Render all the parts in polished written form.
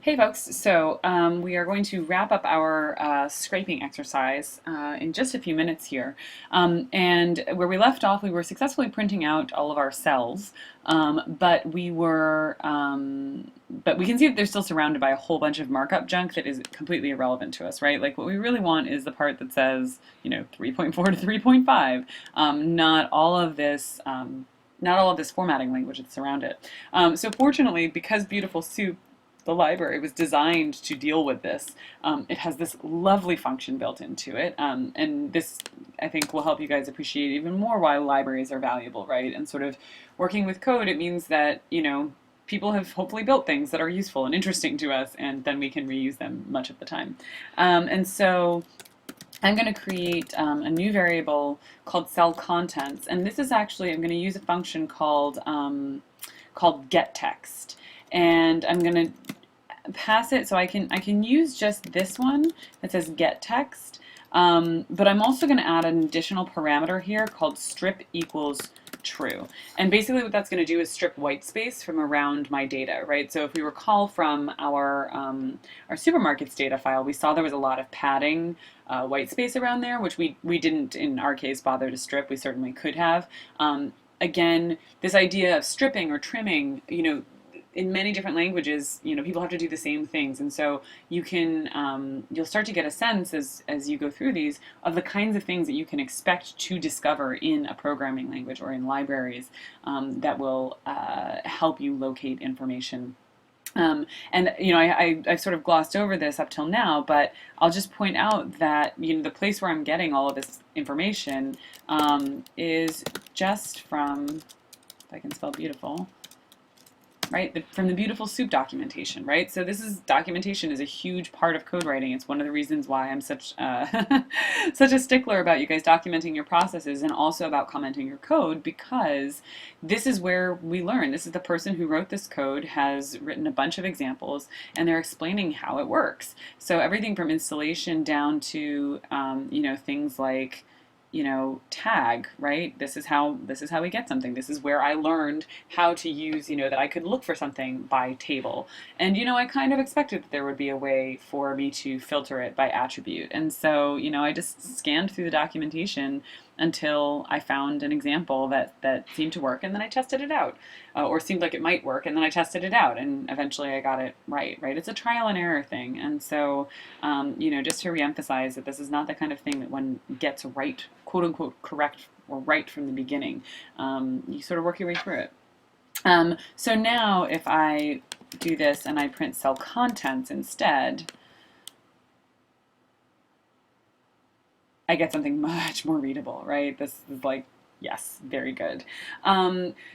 Hey folks, so we are going to wrap up our scraping exercise in just a few minutes here. And where we left off, we were successfully printing out all of our cells, but we can see that they're still surrounded by a whole bunch of markup junk that is completely irrelevant to us, right? Like what we really want is the part that says, 3.4 to 3.5, not all of this. Not all of this formatting language that's around it. So fortunately, because Beautiful Soup, the library, was designed to deal with this. It has this lovely function built into it, and this, I think, will help you guys appreciate even more why libraries are valuable, right? And sort of working with code, it means that, people have hopefully built things that are useful and interesting to us, and then we can reuse them much of the time. And so I'm going to create a new variable called cell contents, and this is actually, I'm going to use a function called getText, and I'm going to pass it, so I can use just this one that says getText, but I'm also going to add an additional parameter here called strip equals true. And basically what that's going to do is strip white space from around my data, right? So if we recall from our supermarkets data file, we saw there was a lot of padding, white space around there, which we didn't in our case bother to strip. We certainly could have. Again, this idea of stripping or trimming, in many different languages, people have to do the same things, and so you can, you'll start to get a sense as you go through these of the kinds of things that you can expect to discover in a programming language or in libraries that will help you locate information. And I've sort of glossed over this up till now, but I'll just point out that the place where I'm getting all of this information is just from, if I can spell beautiful, right, from the Beautiful Soup documentation, right? So documentation is a huge part of code writing. It's one of the reasons why I'm such such a stickler about you guys documenting your processes and also about commenting your code, because this is where we learn. This is the person who wrote this code has written a bunch of examples, and they're explaining how it works. So everything from installation down to things like tag, right? This is how we get something. This is where I learned how to use, that I could look for something by table. And, I kind of expected that there would be a way for me to filter it by attribute. And so, I just scanned through the documentation until I found an example that seemed to work, and then I tested it out, or seemed like it might work, and then I tested it out, and eventually I got it right? It's a trial and error thing, and so, just to reemphasize that this is not the kind of thing that one gets right, quote unquote, correct or right from the beginning. You sort of work your way through it. So now if I do this and I print cell contents instead, I get something much more readable, right? This is like, yes, very good.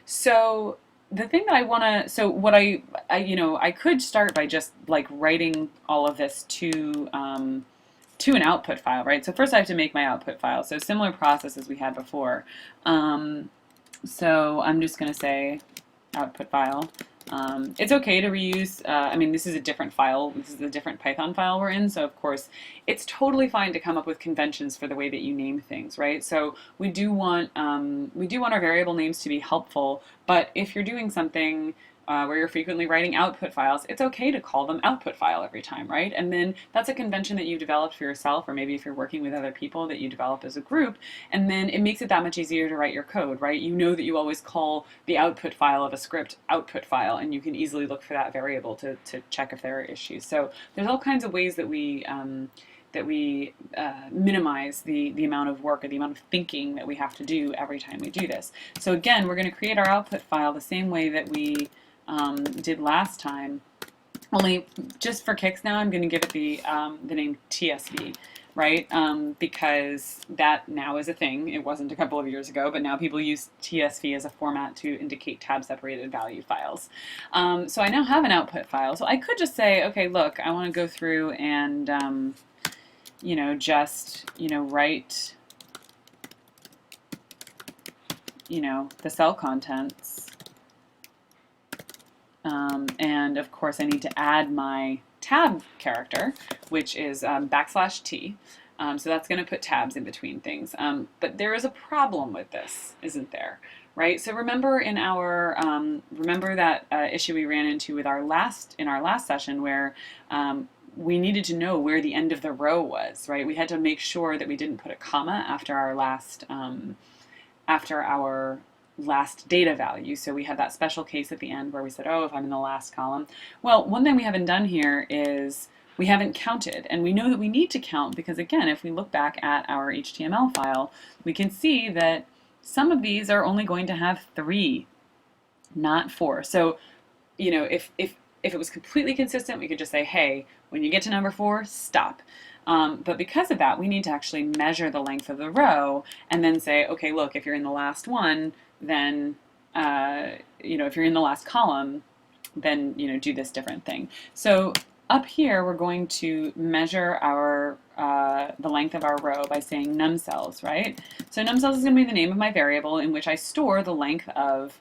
So the thing that I want to, so what I could start by just like writing all of this to an output file, right? So first I have to make my output file. So similar process as we had before. So I'm just going to say output file. It's okay to reuse, this is a different file. This is a different Python file we're in, so of course it's totally fine to come up with conventions for the way that you name things, right? So we do want our variable names to be helpful, but if you're doing something where you're frequently writing output files, it's okay to call them output file every time, right? And then that's a convention that you've developed for yourself, or maybe if you're working with other people that you develop as a group, and then it makes it that much easier to write your code, right? You know that you always call the output file of a script output file, and you can easily look for that variable to check if there are issues. So there's all kinds of ways that we minimize the amount of work or the amount of thinking that we have to do every time we do this. So again, we're going to create our output file the same way that we did last time, only just for kicks now I'm going to give it the name TSV, right? Because that now is a thing. It wasn't a couple of years ago, but now people use TSV as a format to indicate tab-separated value files. So I now have an output file. So I could just say, okay, look, I want to go through and write the cell contents. And of course I need to add my tab character, which is \T. So that's going to put tabs in between things. But there is a problem with this, isn't there? right? So remember in our remember that issue we ran into with our last session where we needed to know where the end of the row was, right? We had to make sure that we didn't put a comma after our last data value. So we had that special case at the end where we said, oh, if I'm in the last column. Well, one thing we haven't done here is we haven't counted, and we know that we need to count because, again, if we look back at our HTML file, we can see that some of these are only going to have 3, not 4. So, you know, if it was completely consistent, we could just say, hey, when you get to number 4, stop. But because of that, we need to actually measure the length of the row and then say, okay, look, if you're in the last one, then, you know, if you're in the last column, then, you know, do this different thing. So up here, we're going to measure our the length of our row by saying numCells, right? So numCells is going to be the name of my variable in which I store the length of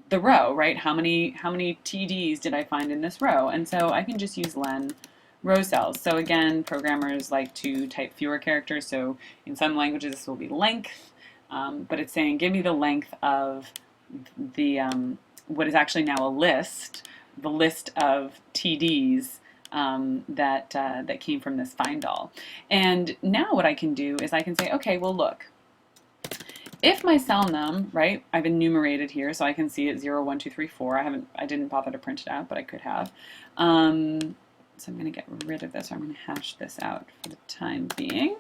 the row, right? How many TDs did I find in this row? And so I can just use len row cells. So again, programmers like to type fewer characters, so in some languages this will be length, but it's saying give me the length of the what is actually now a list, the list of TDs that came from this find all. And now what I can do is I can say, okay, well look, if my cell num, right, I've enumerated here so I can see it 0, 1, 2, 3, 4. I didn't bother to print it out, but I could have. So I'm going to get rid of this, or I'm going to hash this out for the time being.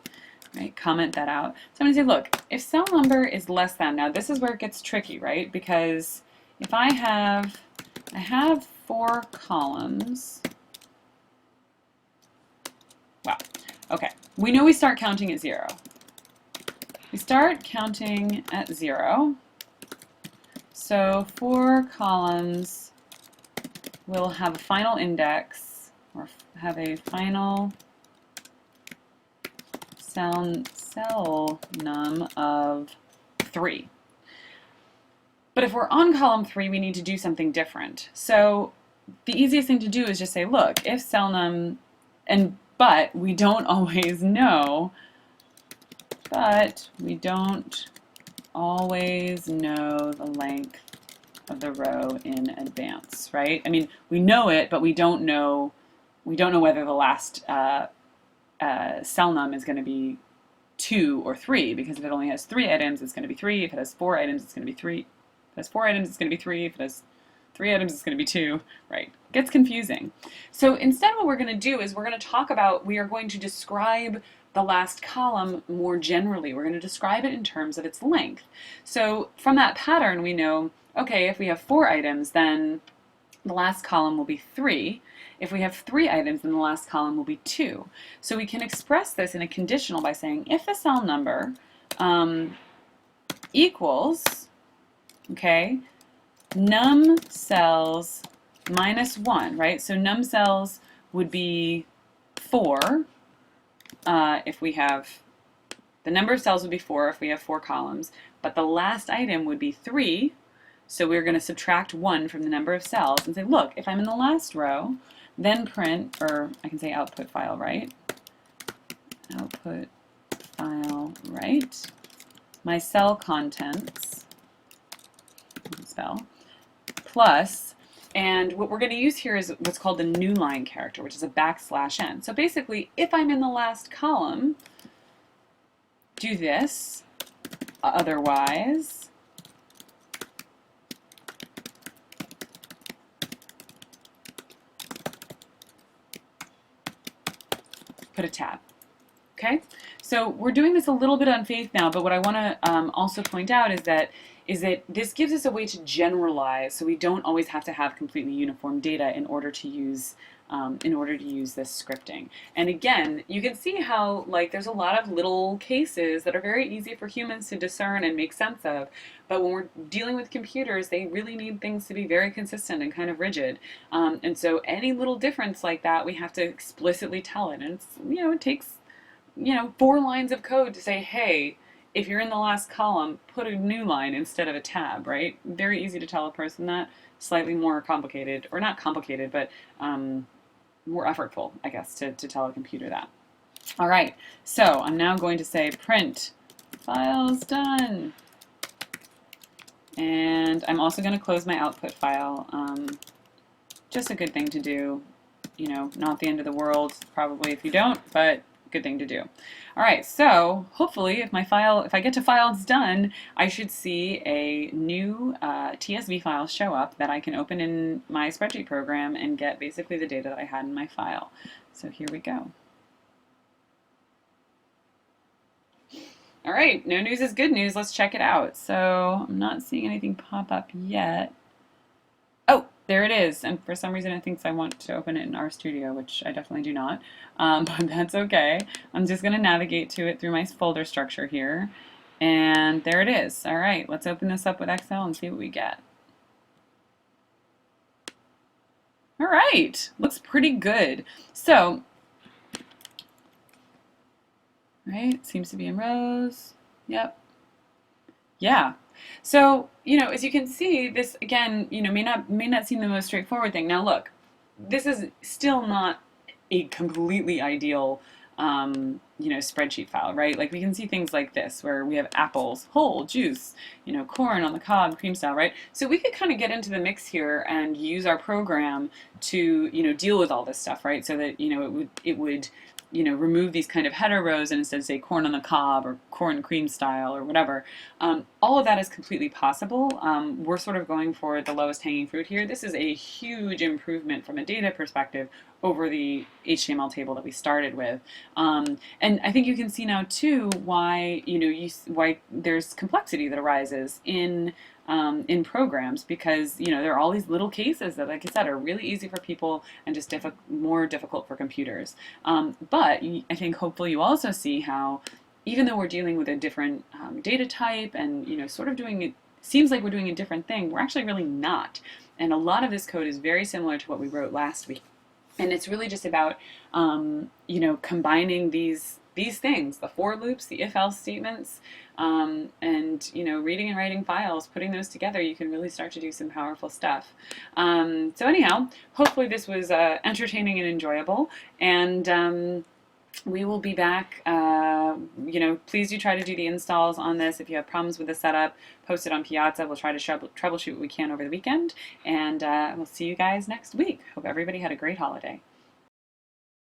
Right, comment that out. So I'm going to say, look, if cell number is less than, now this is where it gets tricky, right? Because if I have 4 columns. Wow. Okay. We know we start counting at 0. We start counting at 0. So 4 columns will have a final index, or have a final cell num of 3. But if we're on column 3, we need to do something different. So the easiest thing to do is just say, look, if cell num, but we don't always know, the length of the row in advance, right? I mean, we know it, but we don't know whether the last cell num is going to be 2 or 3, because if it only has 3 items, it's going to be 3. If it has 4 items, it's going to be 3. If it has 4 items, it's going to be 3. If it has 3 items, it's going to be 2, right? It gets confusing. So instead what we're going to do is we are going to describe the last column more generally. We're going to describe it in terms of its length. So from that pattern, we know, okay, if we have 4 items, then the last column will be 3. If we have 3 items, then the last column will be 2. So we can express this in a conditional by saying if the cell number equals, okay, num cells minus 1, right? So num cells would be 4 if we have, the number of cells would be 4 if we have 4 columns, but the last item would be 3, so we're going to subtract 1 from the number of cells and say, look, if I'm in the last row, then print, or I can say output file right, output file right, my cell contents, spell, plus, and what we're going to use here is what's called the new line character, which is a \n. So basically, if I'm in the last column, do this, otherwise, put a tab. Okay? So we're doing this a little bit on faith now, but what I want to also point out is that this gives us a way to generalize, so we don't always have to have completely uniform data in order to use this scripting. And again, you can see how there's a lot of little cases that are very easy for humans to discern and make sense of, but when we're dealing with computers, they really need things to be very consistent and kind of rigid. And so any little difference like that, we have to explicitly tell it. And it's, it takes 4 lines of code to say, hey, if you're in the last column, put a new line instead of a tab, right? Very easy to tell a person that. Slightly more complicated, or not complicated, but more effortful, I guess, to tell a computer that. All right, so I'm now going to say print files done. And I'm also going to close my output file. Just a good thing to do. You know, not the end of the world, probably if you don't, but good thing to do. All right, so hopefully if I get to files done, I should see a new TSV file show up that I can open in my spreadsheet program and get basically the data that I had in my file. So here we go. All right, no news is good news. Let's check it out. So I'm not seeing anything pop up yet. Oh, there it is. And for some reason it thinks I want to open it in RStudio, which I definitely do not. But that's okay. I'm just going to navigate to it through my folder structure here. And there it is. All right, let's open this up with Excel and see what we get. All right, looks pretty good. So, right, seems to be in rows. Yep. Yeah. So, you know, as you can see, this again, you know, may not seem the most straightforward thing. Now look, this is still not a completely ideal you know, spreadsheet file, right? Like we can see things like this where we have apples, whole, juice, you know, corn on the cob, cream style, right? So we could kind of get into the mix here and use our program to, you know, deal with all this stuff, right? So that, you know, it would you know, remove these kind of header rows and instead say corn on the cob or corn cream style or whatever. All of that is completely possible. We're sort of going for the lowest hanging fruit here. This is a huge improvement from a data perspective over the HTML table that we started with. And I think you can see now too why, you know, why there's complexity that arises in programs, because you know there are all these little cases that, like I said, are really easy for people and just more difficult for computers. But I think hopefully you also see how, even though we're dealing with a different data type and you know sort of doing it, seems like we're doing a different thing, we're actually really not. And a lot of this code is very similar to what we wrote last week. And it's really just about you know, combining these things, the for loops, the if-else statements, and you know, reading and writing files, putting those together, you can really start to do some powerful stuff. So anyhow, hopefully this was entertaining and enjoyable, and we will be back. You know, please do try to do the installs on this. If you have problems with the setup, post it on Piazza. We'll try to troubleshoot what we can over the weekend, and we'll see you guys next week. Hope everybody had a great holiday.